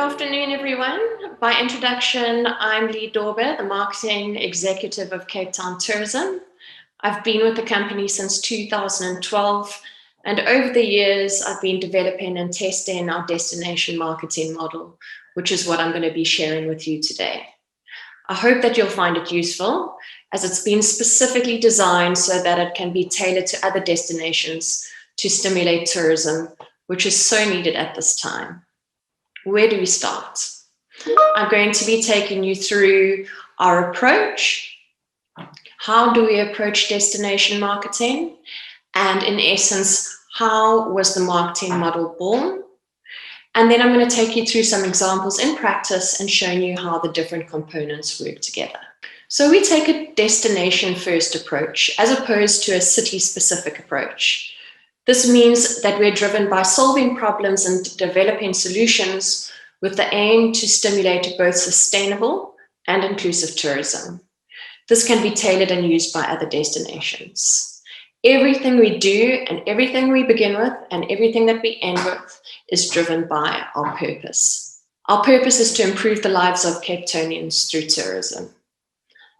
afternoon, everyone. By introduction, I'm Lee Dorber, the Marketing Executive of Cape Town Tourism. I've been with the company since 2012, and over the years, I've been developing and testing our destination marketing model, which is what I'm going to be sharing with you today. I hope that you'll find it useful, as it's been specifically designed so that it can be tailored to other destinations to stimulate tourism, which is so needed at this time. Where do we start? I'm going to be taking you through our approach. How do we approach destination marketing? And in essence, how was the marketing model born? And then I'm going to take you through some examples in practice and showing you how the different components work together. So we take a destination first approach as opposed to a city specific approach. This means that we're driven by solving problems and developing solutions with the aim to stimulate both sustainable and inclusive tourism. This can be tailored and used by other destinations. Everything we do and everything we begin with and everything that we end with is driven by our purpose. Our purpose is to improve the lives of Cape Townians through tourism.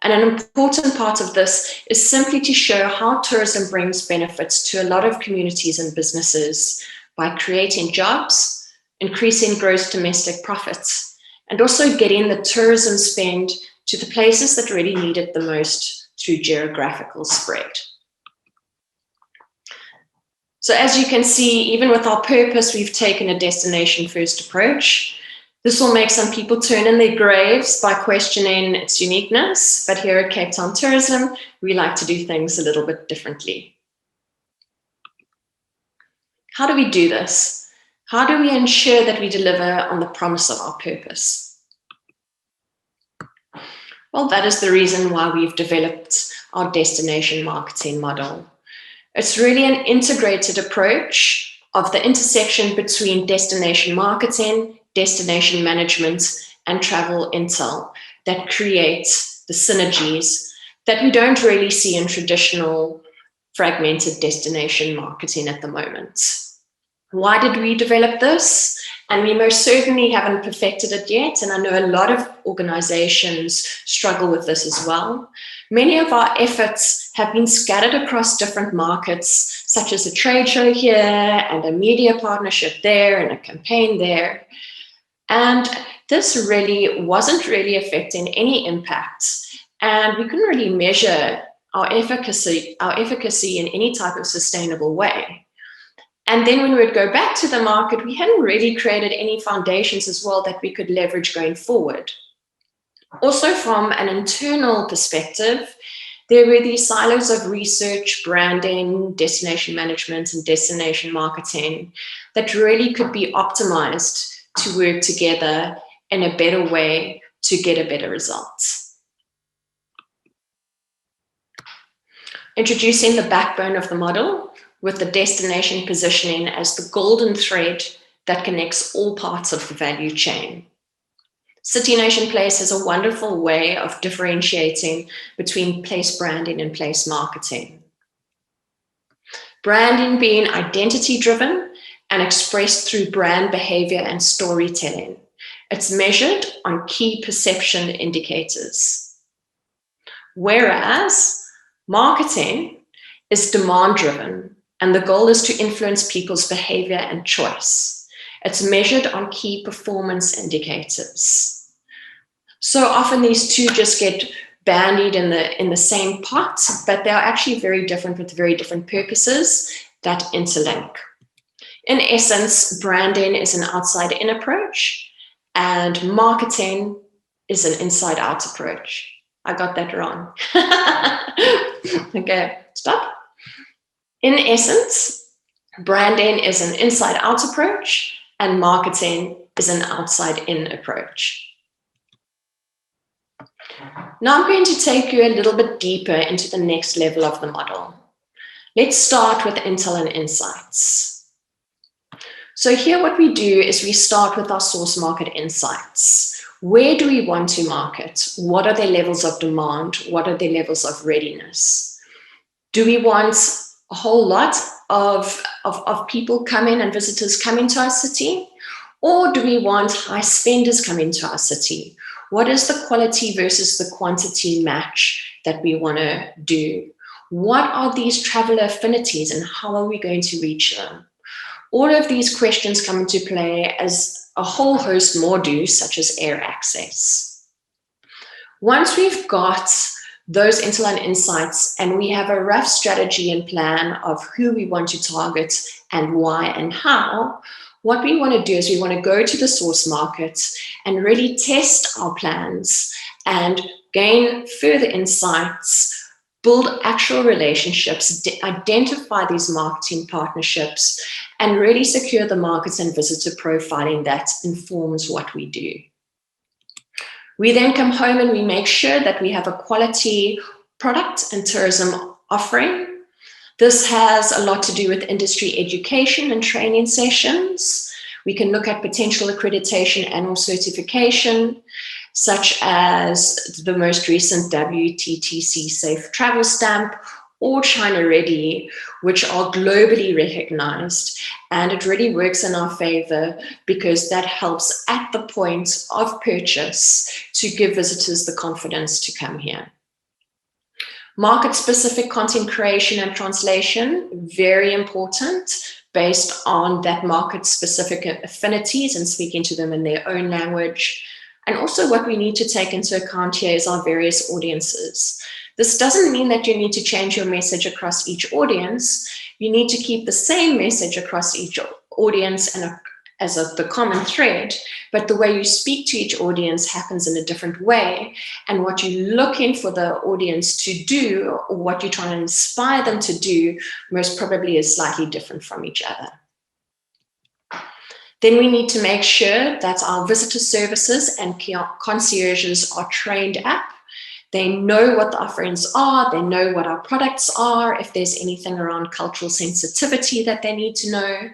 And an important part of this is simply to show how tourism brings benefits to a lot of communities and businesses by creating jobs, increasing gross domestic profits, and also getting the tourism spend to the places that really need it the most through geographical spread. So as you can see, even with our purpose, we've taken a destination first approach. This will make some people turn in their graves by questioning its uniqueness, but here at Cape Town Tourism, we like to do things a little bit differently. How do we do this? How do we ensure that we deliver on the promise of our purpose? Well, that is the reason why we've developed our destination marketing model. It's really an integrated approach of the intersection between destination marketing, destination management, and travel intel that creates the synergies that we don't really see in traditional fragmented destination marketing at the moment. Why did we develop this? And we most certainly haven't perfected it yet, and I know a lot of organizations struggle with this as well. Many of our efforts have been scattered across different markets, such as a trade show here and a media partnership there and a campaign there. And this really wasn't really affecting any impact. And we couldn't really measure our efficacy in any type of sustainable way. And then when we would go back to the market, we hadn't really created any foundations as well that we could leverage going forward. Also, from an internal perspective, there were these silos of research, branding, destination management, and destination marketing that really could be optimized to work together in a better way to get a better result. Introducing the backbone of the model with the destination positioning as the golden thread that connects all parts of the value chain. City Nation Place has a wonderful way of differentiating between place branding and place marketing. Branding being identity-driven and expressed through brand behavior and storytelling. It's measured on key perception indicators. Whereas marketing is demand-driven, and the goal is to influence people's behavior and choice. It's measured on key performance indicators. So often these two just get bandied in the same pot, but they are actually very different with very different purposes that interlink. In essence, branding is an outside-in approach, and marketing is an inside-out approach. I got that wrong. Okay, stop. In essence, branding is an inside-out approach, and marketing is an outside-in approach. Now I'm going to take you a little bit deeper into the next level of the model. Let's start with intel and insights. So here what we do is we start with our source market insights. Where do we want to market? What are their levels of demand? What are their levels of readiness? Do we want a whole lot of people coming and visitors coming to our city? Or do we want high spenders coming to our city? What is the quality versus the quantity match that we want to do? What are these traveler affinities and how are we going to reach them? All of these questions come into play as a whole host more do, such as air access. Once we've got those intel and insights and we have a rough strategy and plan of who we want to target and why and how, what we want to do is we want to go to the source market and really test our plans and gain further insights, build actual relationships, identify these marketing partnerships, and really secure the markets and visitor profiling that informs what we do. We then come home and we make sure that we have a quality product and tourism offering. This has a lot to do with industry education and training sessions. We can look at potential accreditation and or certification, such as the most recent WTTC Safe Travel Stamp or China Ready, which are globally recognized. And it really works in our favor because that helps at the point of purchase to give visitors the confidence to come here. Market-specific content creation and translation, very important, based on that market-specific affinities and speaking to them in their own language. And also what we need to take into account here is our various audiences. This doesn't mean that you need to change your message across each audience. You need to keep the same message across each audience and as the common thread, but the way you speak to each audience happens in a different way. And what you're looking for the audience to do, or what you're trying to inspire them to do, most probably is slightly different from each other. Then we need to make sure that our visitor services and concierges are trained up. They know what the offerings are, they know what our products are, if there's anything around cultural sensitivity that they need to know.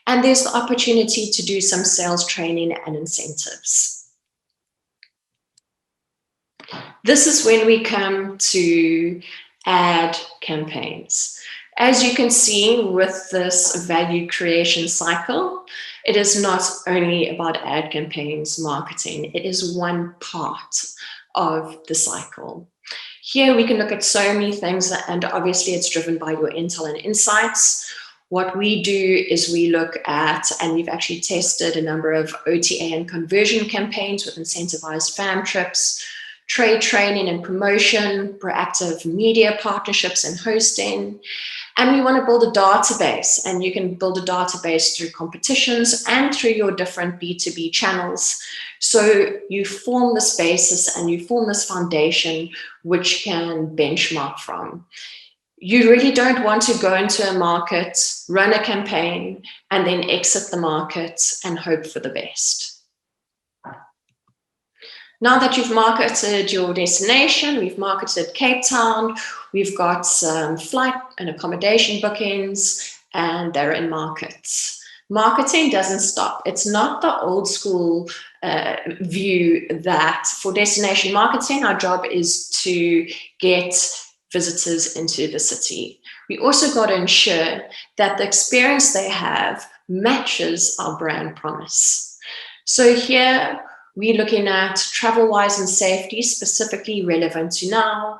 And there's the opportunity to do some sales training and incentives. This is when we come to ad campaigns. As you can see with this value creation cycle, it is not only about ad campaigns marketing, it is one part of the cycle. Here we can look at so many things, and obviously it's driven by your intel and insights. What we do is we look at, and we've actually tested a number of OTA and conversion campaigns with incentivized fam trips, trade training and promotion, proactive media partnerships and hosting. And we want to build a database, and you can build a database through competitions and through your different B2B channels. So you form this basis and you form this foundation which can benchmark from. You really don't want to go into a market, run a campaign, and then exit the market and hope for the best. Now that you've marketed your destination, we've marketed Cape Town, we've got some flight and accommodation bookings, and they're in markets. Marketing doesn't stop. It's not the old school view that for destination marketing, our job is to get visitors into the city. We also got to ensure that the experience they have matches our brand promise. So here we're looking at travel-wise and safety, specifically relevant to now.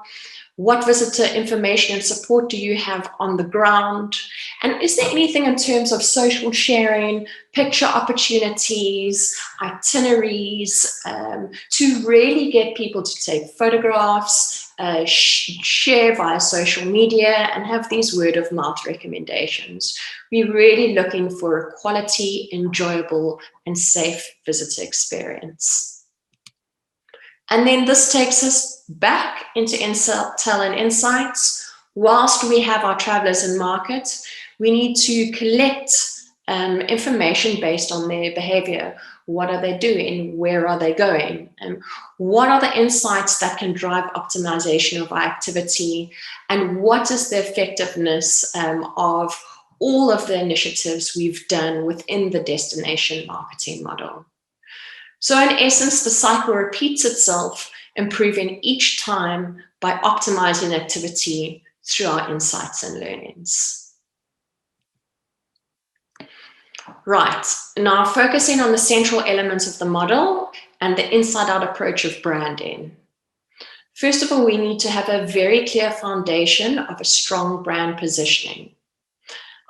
What visitor information and support do you have on the ground? And is there anything in terms of social sharing, picture opportunities, itineraries, to really get people to take photographs, share via social media, and have these word of mouth recommendations? We're really looking for a quality, enjoyable, and safe visitor experience. And then this takes us back into intel and insights. Whilst we have our travelers in market, we need to collect information based on their behavior. What are they doing? Where are they going? And what are the insights that can drive optimization of our activity? And what is the effectiveness of all of the initiatives we've done within the destination marketing model? So in essence, the cycle repeats itself, improving each time by optimizing activity through our insights and learnings. Right, now focusing on the central elements of the model and the inside-out approach of branding. First of all, we need to have a very clear foundation of a strong brand positioning.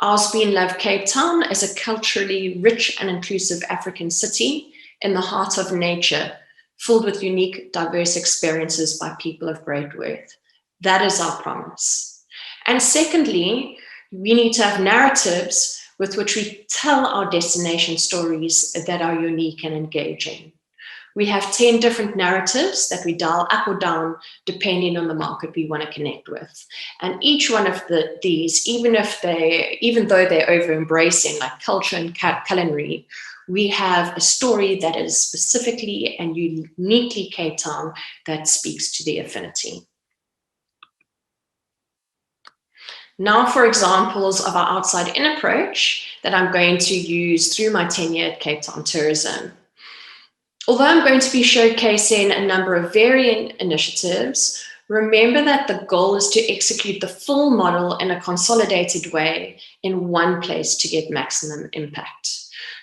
Ours being Love Cape Town is a culturally rich and inclusive African city in the heart of nature, filled with unique, diverse experiences by people of great worth. That is our promise. And secondly, we need to have narratives with which we tell our destination stories that are unique and engaging. We have 10 different narratives that we dial up or down depending on the market we want to connect with. And each one of these, even though they're over embracing like culture and culinary, we have a story that is specifically and uniquely Cape Town that speaks to the affinity. Now for examples of our outside-in approach that I'm going to use through my tenure at Cape Town Tourism. Although I'm going to be showcasing a number of varying initiatives, remember that the goal is to execute the full model in a consolidated way in one place to get maximum impact.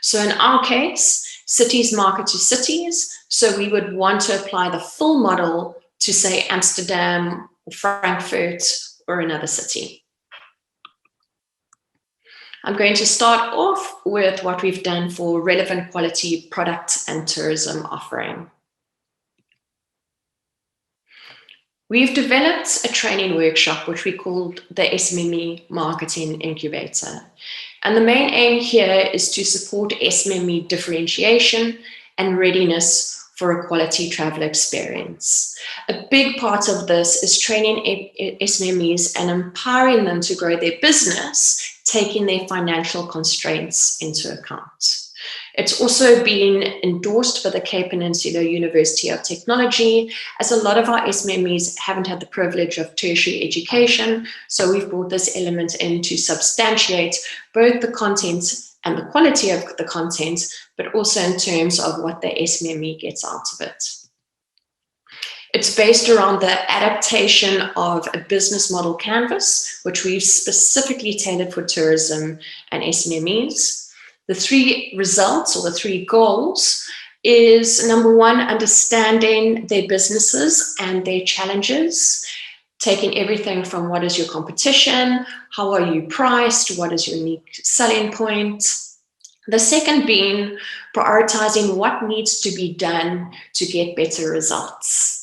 So in our case, cities market to cities, so we would want to apply the full model to, say, Amsterdam or Frankfurt or another city. I'm going to start off with what we've done for relevant quality products and tourism offering. We've developed a training workshop, which we called the SMME Marketing Incubator. And the main aim here is to support SMME differentiation and readiness for a quality travel experience. A big part of this is training SMMEs and empowering them to grow their business, taking their financial constraints into account. It's also been endorsed by the Cape Peninsula University of Technology, as a lot of our SMMEs haven't had the privilege of tertiary education, so we've brought this element in to substantiate both the content and the quality of the content, but also in terms of what the SMME gets out of it. It's based around the adaptation of a business model canvas, which we've specifically tailored for tourism and SMMEs. The 3 results or the 3 goals is, number 1, understanding their businesses and their challenges, taking everything from what is your competition, how are you priced, what is your unique selling point. The second being prioritizing what needs to be done to get better results.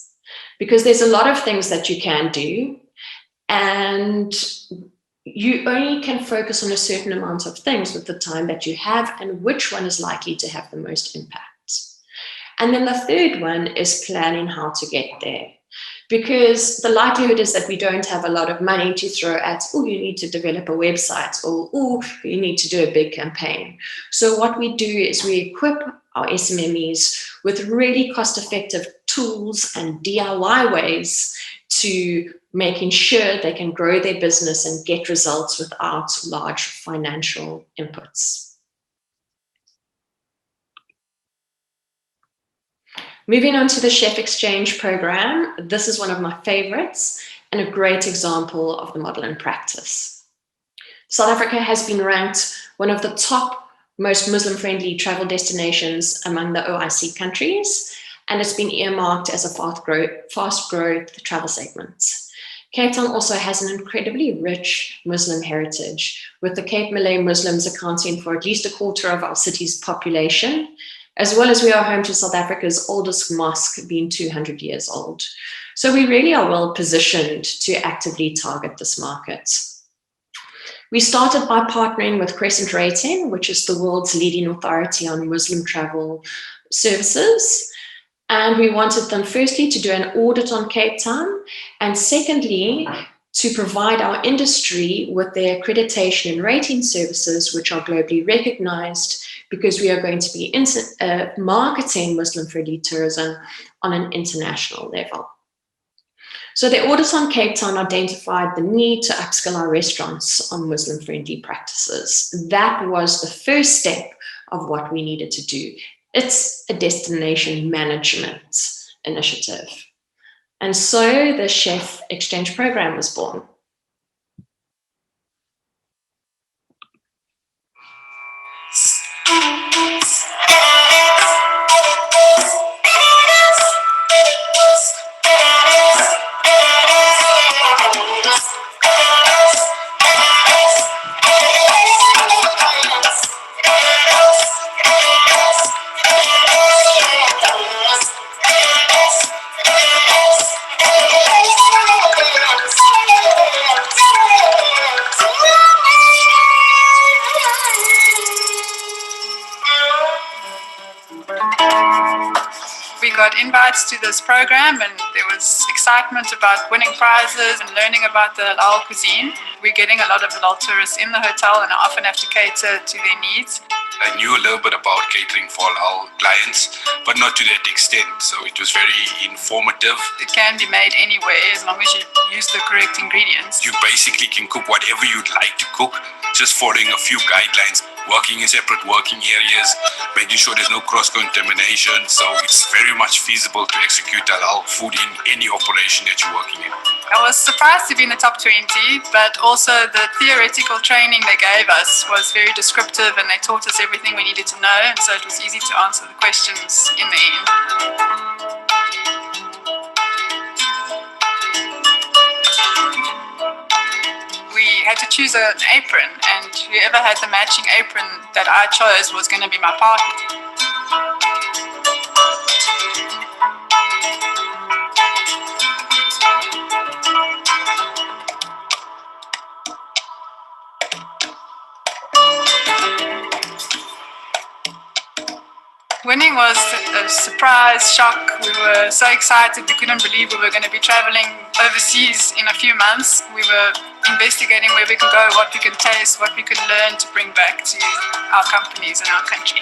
Because there's a lot of things that you can do, and you only can focus on a certain amount of things with the time that you have, and which one is likely to have the most impact. And then the third one is planning how to get there. Because the likelihood is that we don't have a lot of money to throw at, oh, you need to develop a website, or oh, you need to do a big campaign. So what we do is we equip our SMMEs with really cost-effective tools and DIY ways to making sure they can grow their business and get results without large financial inputs. Moving on to the Chef Exchange program, this is one of my favorites and a great example of the model in practice. South Africa has been ranked one of the top most Muslim-friendly travel destinations among the OIC countries, and it's been earmarked as a fast growth travel segment. Cape Town also has an incredibly rich Muslim heritage, with the Cape Malay Muslims accounting for at least a quarter of our city's population, as well as we are home to South Africa's oldest mosque, being 200 years old. So we really are well positioned to actively target this market. We started by partnering with Crescent Rating, which is the world's leading authority on Muslim travel services. And we wanted them firstly to do an audit on Cape Town, and secondly, to provide our industry with their accreditation and rating services, which are globally recognized, because we are going to be marketing Muslim-friendly tourism on an international level. So the audit on Cape Town identified the need to upskill our restaurants on Muslim-friendly practices. That was the first step of what we needed to do. It's a destination management initiative. And so the Chef Exchange program was born. got invites to this program, and there was excitement about winning prizes and learning about the halal cuisine. We're getting a lot of halal tourists in the hotel, and I often have to cater to their needs. I knew a little bit about catering for halal clients, but not to that extent. So it was very informative. It can be made anywhere as long as you use the correct ingredients. You basically can cook whatever you'd like to cook, just following a few guidelines, working in separate working areas, making sure there's no cross-contamination. So it's very much feasible to execute halal food in any operation that you're working in. I was surprised to be in the top 20, but also the theoretical training they gave us was very descriptive, and they taught us everything we needed to know, and so it was easy to answer the questions in the end. We had to choose an apron, and whoever had the matching apron that I chose was going to be my partner. Winning was a surprise, shock. We were so excited, we couldn't believe we were going to be traveling overseas in a few months. We were investigating where we can go, what we can taste, what we can learn to bring back to our companies and our country.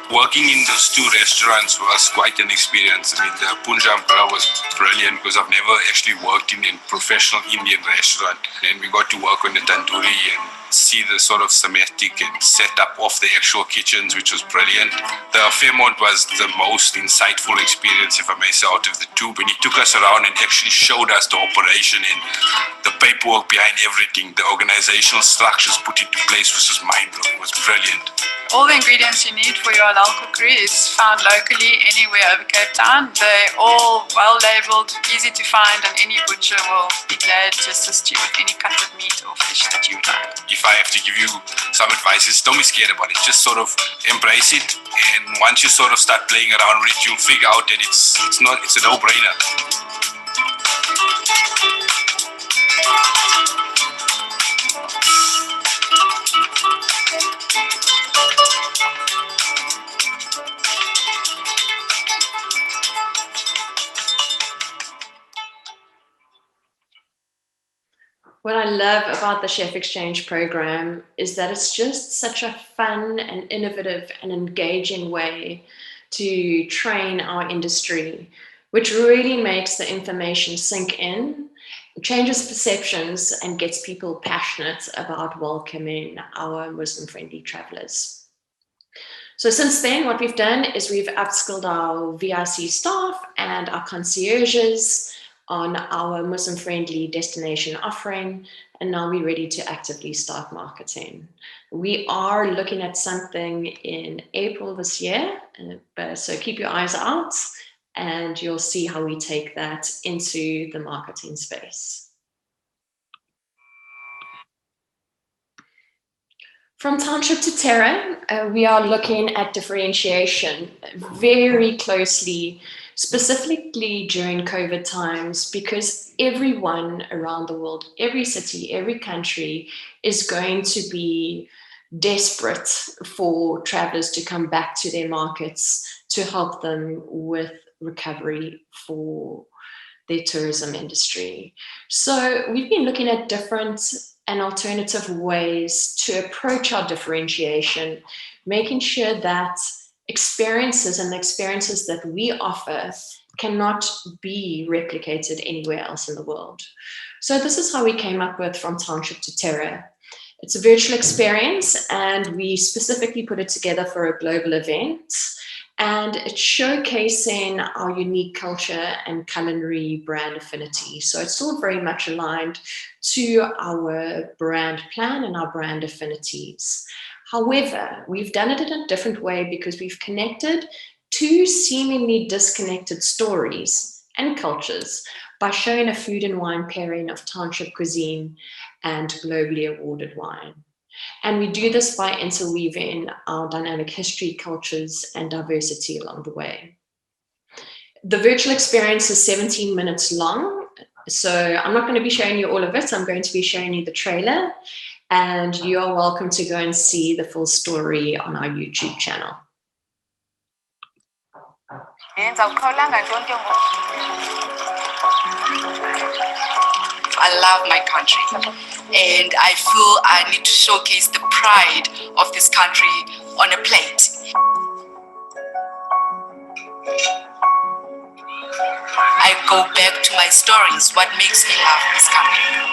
Working in those two restaurants was quite an experience. I mean, the Punjab Grill was brilliant because I've never actually worked in a professional Indian restaurant. And we got to work on the tandoori and see the sort of schematic and setup of the actual kitchens, which was brilliant. The Fairmont was the most insightful experience, if I may say, out of the two. When he took us around and actually showed us the operation and the paperwork behind everything, the organizational structures put into place was just mind-blowing. It was brilliant. All the ingredients you need for your halal cookery is found locally anywhere over Cape Town. They're all well labelled, easy to find, and any butcher will be glad to assist you with any cut of meat or fish that you like. If I have to give you some advice, is don't be scared about it. Just sort of embrace it, and once you sort of start playing around with it, you'll figure out that it's a no-brainer. What I love about the Chef Exchange program is that it's just such a fun and innovative and engaging way to train our industry, which really makes the information sink in, changes perceptions, and gets people passionate about welcoming our Muslim-friendly travelers. So since then, what we've done is we've upskilled our VIC staff and our concierges on our Muslim-friendly destination offering, and now we're ready to actively start marketing. We are looking at something in April this year, so keep your eyes out, and you'll see how we take that into the marketing space. From township to terra, we are looking at differentiation very closely, specifically during COVID times, because everyone around the world, every city, every country is going to be desperate for travelers to come back to their markets to help them with recovery for their tourism industry. So we've been looking at different and alternative ways to approach our differentiation, making sure that experiences and the experiences that we offer cannot be replicated anywhere else in the world. So this is how we came up with From Township to Terra. It's a virtual experience, and we specifically put it together for a global event, and it's showcasing our unique culture and culinary brand affinity. So it's still very much aligned to our brand plan and our brand affinities. However, we've done it in a different way because we've connected two seemingly disconnected stories and cultures by showing a food and wine pairing of township cuisine and globally awarded wine. And we do this by interweaving our dynamic history, cultures, and diversity along the way. The virtual experience is 17 minutes long, so I'm not going to be showing you all of it. I'm going to be showing you the trailer, and you are welcome to go and see the full story on our YouTube channel. I love my country, and I feel I need to showcase the pride of this country on a plate. I go back to my stories, what makes me love this country.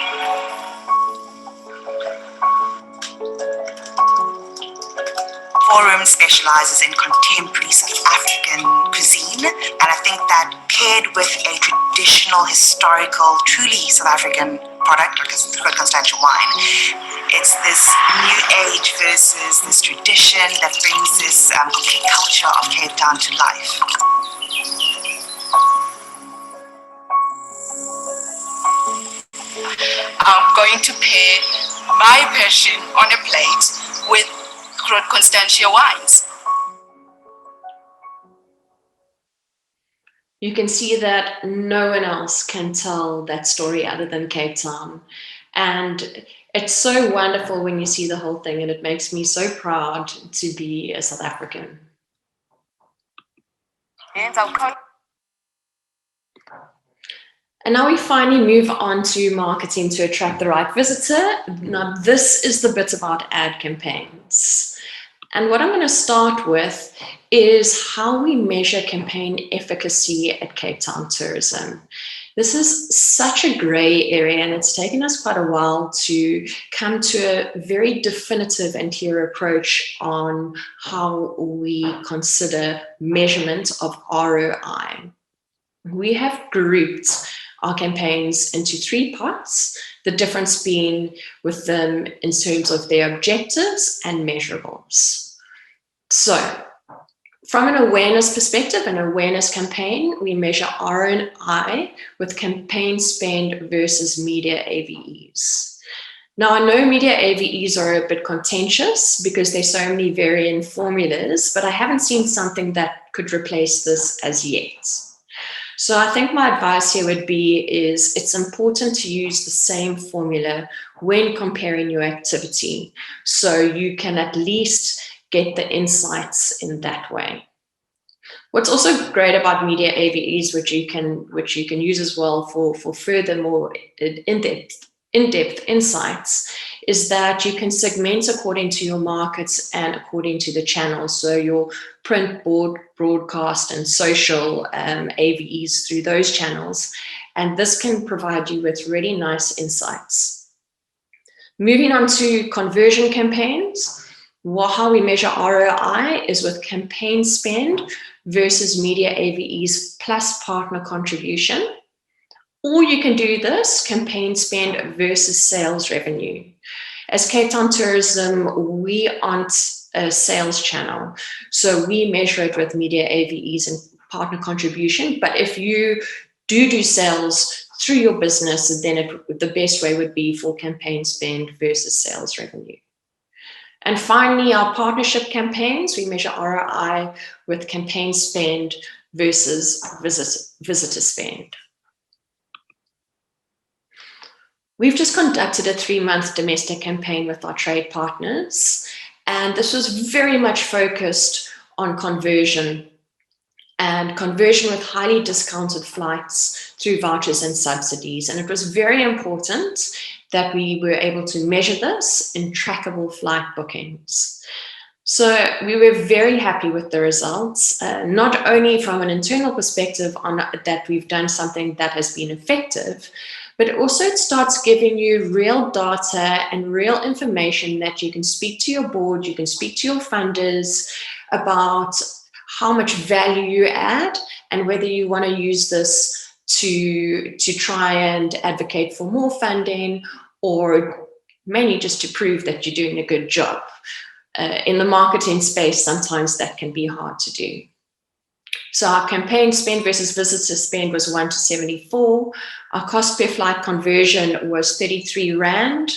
Forum specializes in contemporary South African cuisine, and I think that paired with a traditional, historical, truly South African product, like a Constantia wine, it's this new age versus this tradition that brings this complete culture of Cape Town to life. I'm going to pair my passion on a plate with Constantia wines. You can see that no one else can tell that story other than Cape Town. And it's so wonderful when you see the whole thing, and it makes me so proud to be a South African. And now we finally move on to marketing to attract the right visitor. Now, this is the bit about ad campaigns. And what I'm going to start with is how we measure campaign efficacy at Cape Town Tourism. This is such a gray area, and it's taken us quite a while to come to a very definitive and clear approach on how we consider measurement of ROI. We have grouped our campaigns into 3 parts, the difference being with them in terms of their objectives and measurables. So, from an awareness perspective, an awareness campaign, we measure ROI with campaign spend versus media AVEs. Now, I know media AVEs are a bit contentious because there's so many varying formulas, but I haven't seen something that could replace this as yet. So I think my advice here would be is it's important to use the same formula when comparing your activity, so you can at least get the insights in that way. What's also great about media AVEs, which you can use as well for further more in-depth insights, is that you can segment according to your markets and according to the channels. So your print, broadcast, and social AVEs through those channels. And this can provide you with really nice insights. Moving on to conversion campaigns. How we measure ROI is with campaign spend versus media AVEs plus partner contribution. Or you can do this, campaign spend versus sales revenue. As Cape Town Tourism, we aren't a sales channel, so we measure it with media AVEs and partner contribution. But if you do sales through your business, then the best way would be for campaign spend versus sales revenue. And finally, our partnership campaigns, we measure ROI with campaign spend versus visitor spend. We've just conducted a 3-month domestic campaign with our trade partners, and this was very much focused on conversion with highly discounted flights through vouchers and subsidies. And it was very important that we were able to measure this in trackable flight bookings. So we were very happy with the results, not only from an internal perspective on that we've done something that has been effective, but also it starts giving you real data and real information that you can speak to your board, you can speak to your funders about how much value you add and whether you want to use this to try and advocate for more funding, or mainly just to prove that you're doing a good job. In the marketing space, sometimes that can be hard to do. So our campaign spend versus visitor spend was 1 to 74. Our cost per flight conversion was 33 Rand.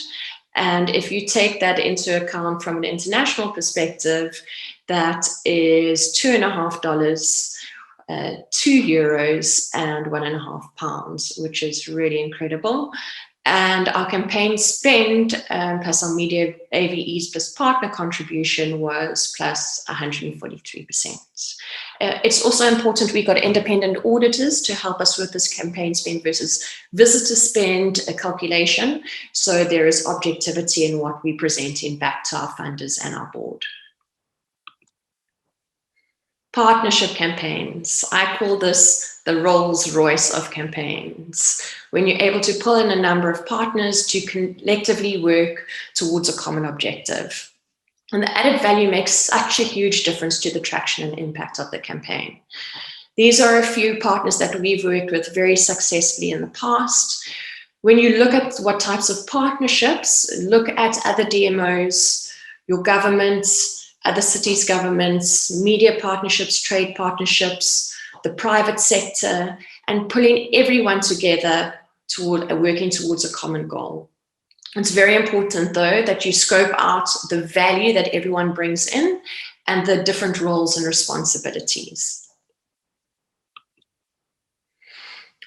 And if you take that into account from an international perspective, that is $2.50, €2 and £1.5, which is really incredible. And our campaign spend plus our media AVEs plus partner contribution was plus 143%. It's also important we got independent auditors to help us with this campaign spend versus visitor spend calculation. So there is objectivity in what we presenting back to our funders and our board. Partnership campaigns. I call this the Rolls Royce of campaigns. When you're able to pull in a number of partners to collectively work towards a common objective. And the added value makes such a huge difference to the traction and impact of the campaign. These are a few partners that we've worked with very successfully in the past. When you look at what types of partnerships, look at other DMOs, your governments, other cities' governments, media partnerships, trade partnerships, the private sector, and pulling everyone together toward working towards a common goal. It's very important, though, that you scope out the value that everyone brings in and the different roles and responsibilities.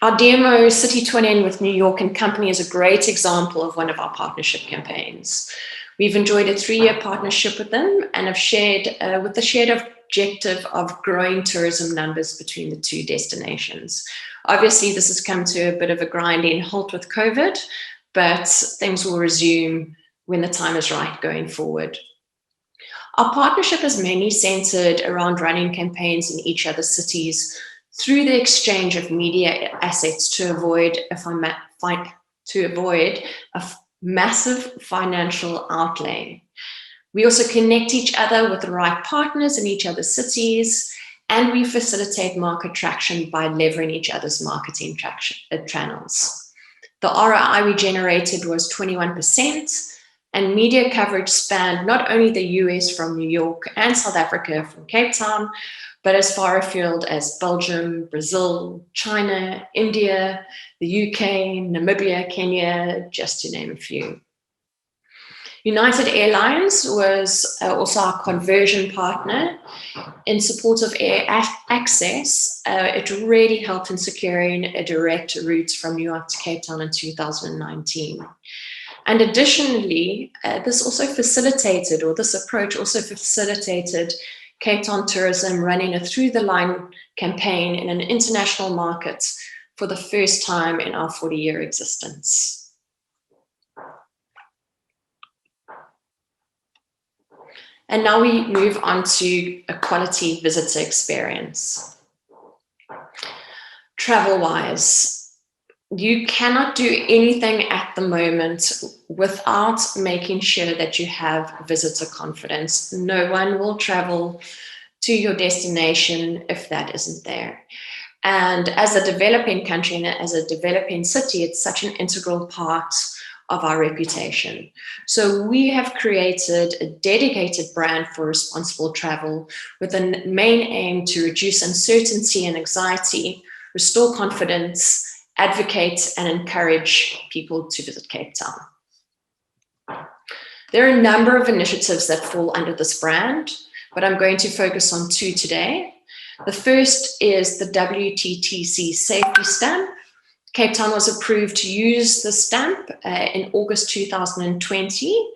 Our DMO City 20 with New York and Company is a great example of one of our partnership campaigns. We've enjoyed a 3-year partnership with them and have shared with the shared objective of growing tourism numbers between the two destinations. Obviously, this has come to a bit of a grinding halt with COVID, but things will resume when the time is right going forward. Our partnership is mainly centered around running campaigns in each other's cities through the exchange of media assets to avoid a massive financial outlay. We also connect each other with the right partners in each other's cities, and we facilitate market traction by leveraging each other's marketing channels. The ROI we generated was 21%, and media coverage spanned not only the US from New York and South Africa from Cape Town, but as far afield as Belgium, Brazil, China, India, the UK, Namibia, Kenya, just to name a few. United Airlines was also our conversion partner in support of air access. It really helped in securing a direct route from New York to Cape Town in 2019. And additionally, this approach also facilitated Cape Town Tourism running a through the line campaign in an international market for the first time in our 40-year existence. And now we move on to a quality visitor experience. Travel-wise, you cannot do anything at the moment without making sure that you have visitor confidence. No one will travel to your destination if that isn't there. And as a developing country and as a developing city, it's such an integral part of our reputation. So we have created a dedicated brand for responsible travel with a main aim to reduce uncertainty and anxiety, restore confidence, advocate and encourage people to visit Cape Town. There are a number of initiatives that fall under this brand, but I'm going to focus on 2 today. The first is the WTTC safety stamp. Cape Town was approved to use the stamp in August 2020,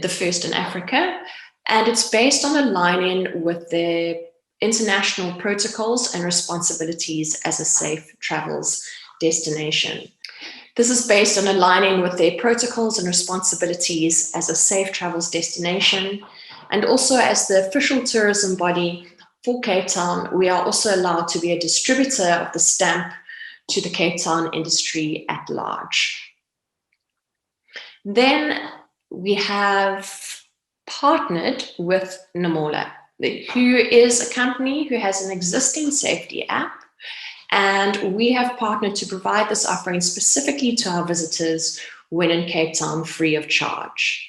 the first in Africa, and it's based on aligning with the international protocols and responsibilities as a safe travels destination. This is based on aligning with their protocols and responsibilities as a safe travels destination, and also as the official tourism body for Cape Town, we are also allowed to be a distributor of the stamp to the Cape Town industry at large. Then we have partnered with Namola, who is a company who has an existing safety app, and we have partnered to provide this offering specifically to our visitors when in Cape Town free of charge.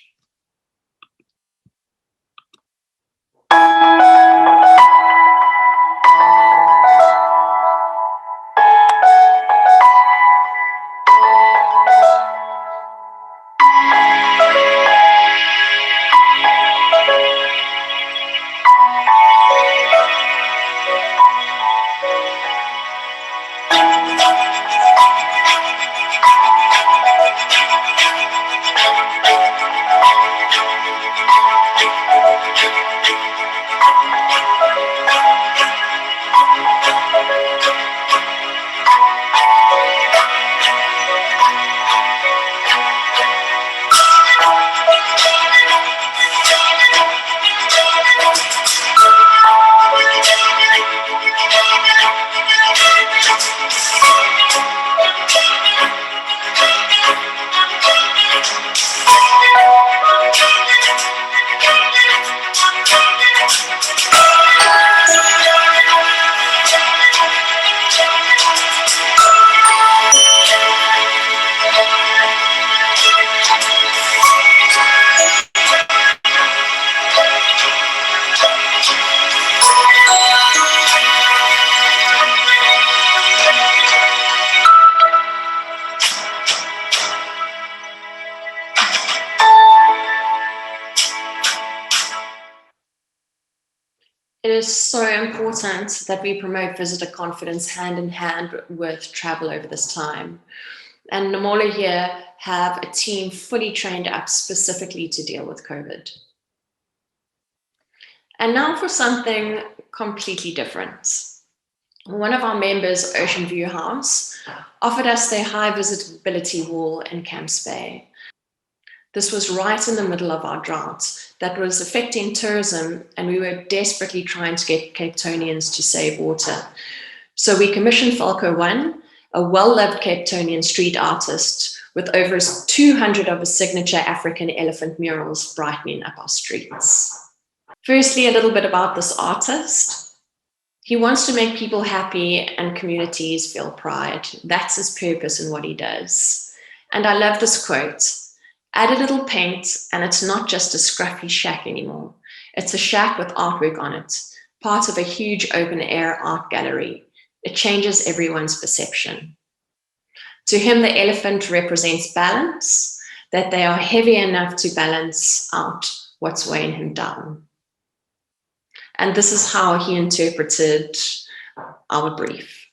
It is so important that we promote visitor confidence hand in hand with travel over this time. And Namola here have a team fully trained up specifically to deal with COVID. And now for something completely different. One of our members, Ocean View House, offered us their high visibility wall in Camps Bay. This was right in the middle of our drought that was affecting tourism, and we were desperately trying to get Cape Townians to save water. So we commissioned Falco One, a well-loved Cape Townian street artist with over 200 of his signature African elephant murals brightening up our streets. Firstly, a little bit about this artist. He wants to make people happy and communities feel pride. That's his purpose in what he does. And I love this quote. Add a little paint and it's not just a scruffy shack anymore. It's a shack with artwork on it, part of a huge open air art gallery. It changes everyone's perception. To him, the elephant represents balance, that they are heavy enough to balance out what's weighing him down. And this is how he interpreted our brief.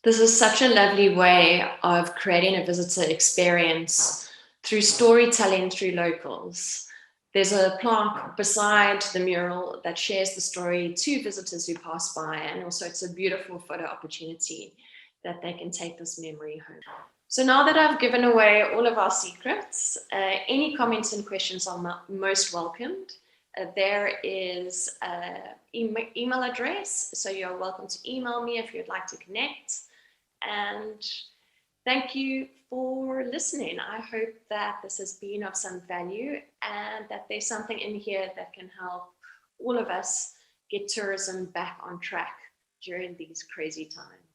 This is such a lovely way of creating a visitor experience through storytelling through locals. There's a plaque beside the mural that shares the story to visitors who pass by, and also it's a beautiful photo opportunity that they can take this memory home. So now that I've given away all of our secrets, any comments and questions are most welcomed. There is an email address, so you're welcome to email me if you'd like to connect. And thank you for listening. I hope that this has been of some value and that there's something in here that can help all of us get tourism back on track during these crazy times.